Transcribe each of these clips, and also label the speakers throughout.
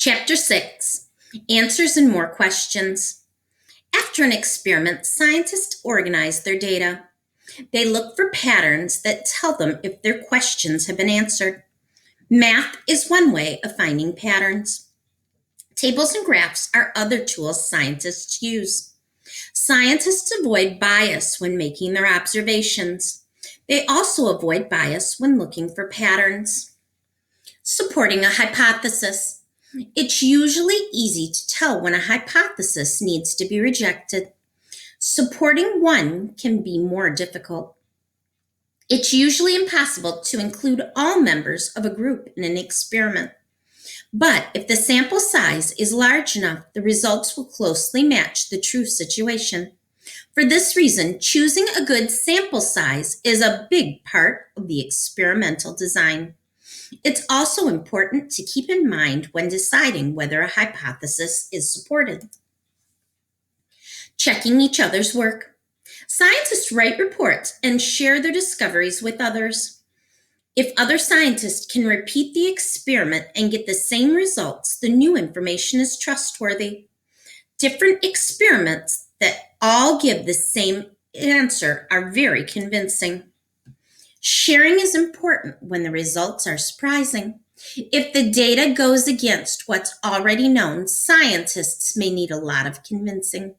Speaker 1: Chapter 6, Answers and More Questions. After an experiment, scientists organize their data. They look for patterns that tell them if their questions have been answered. Math is one way of finding patterns. Tables and graphs are other tools scientists use. Scientists avoid bias when making their observations. They also avoid bias when looking for patterns. Supporting a hypothesis. It's usually easy to tell when a hypothesis needs to be rejected. Supporting one can be more difficult. It's usually impossible to include all members of a group in an experiment. But if the sample size is large enough, the results will closely match the true situation. For this reason, choosing a good sample size is a big part of the experimental design. It's also important to keep in mind when deciding whether a hypothesis is supported. Checking each other's work. Scientists write reports and share their discoveries with others. If other scientists can repeat the experiment and get the same results, the new information is trustworthy. Different experiments that all give the same answer are very convincing. Sharing is important when the results are surprising. If the data goes against what's already known, scientists may need a lot of convincing.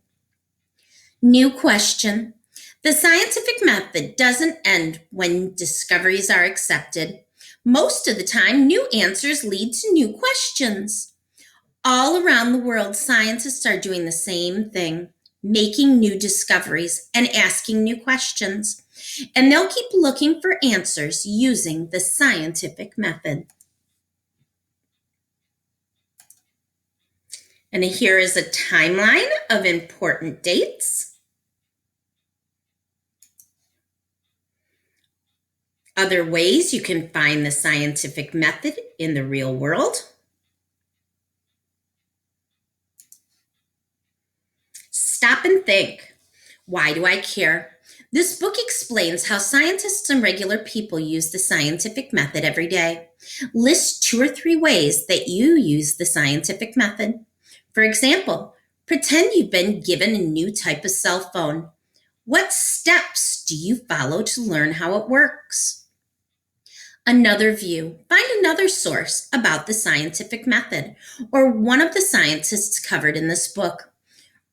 Speaker 1: New question. The scientific method doesn't end when discoveries are accepted. Most of the time, new answers lead to new questions. All around the world, scientists are doing the same thing, making new discoveries and asking new questions. And they'll keep looking for answers using the scientific method. And here is a timeline of important dates. Other ways you can find the scientific method in the real world. Stop and think. Why do I care? This book explains how scientists and regular people use the scientific method every day. List 2 or 3 ways that you use the scientific method. For example, pretend you've been given a new type of cell phone. What steps do you follow to learn how it works? Another view. Find another source about the scientific method or one of the scientists covered in this book.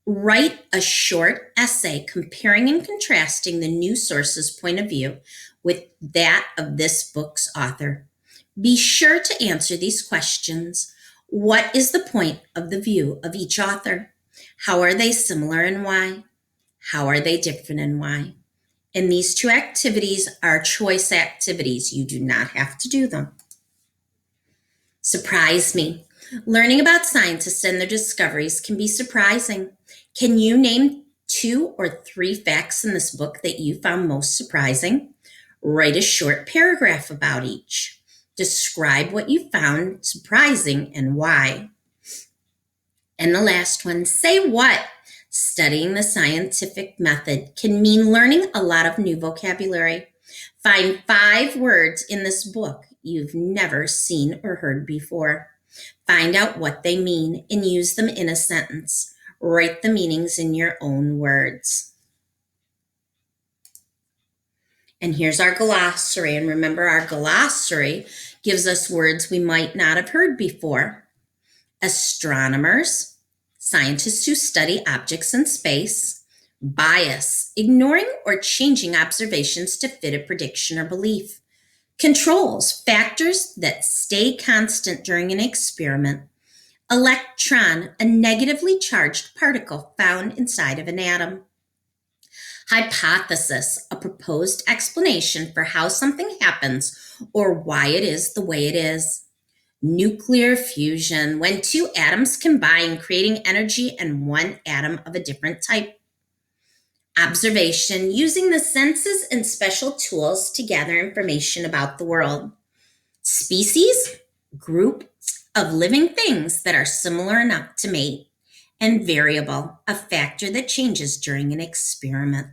Speaker 1: Write a short essay comparing and contrasting the new source's point of view with that of this book's author. Be sure to answer these questions. What is the point of the view of each author? How are they similar and why? How are they different and why? And these 2 activities are choice activities. You do not have to do them. Surprise me. Learning about scientists and their discoveries can be surprising. Can you name 2 or 3 facts in this book that you found most surprising? Write a short paragraph about each. Describe what you found surprising and why. And the last one, say what? Studying the scientific method can mean learning a lot of new vocabulary. Find 5 words in this book you've never seen or heard before. Find out what they mean and use them in a sentence. Write the meanings in your own words. And here's our glossary. And remember, our glossary gives us words we might not have heard before. Astronomers, scientists who study objects in space. Bias, ignoring or changing observations to fit a prediction or belief. Controls, factors that stay constant during an experiment. Electron, a negatively charged particle found inside of an atom. Hypothesis, a proposed explanation for how something happens or why it is the way it is. Nuclear fusion, when 2 atoms combine, creating energy and 1 atom of a different type. Observation, using the senses and special tools to gather information about the world. Species, groups of living things that are similar enough to mate. And variable, a factor that changes during an experiment.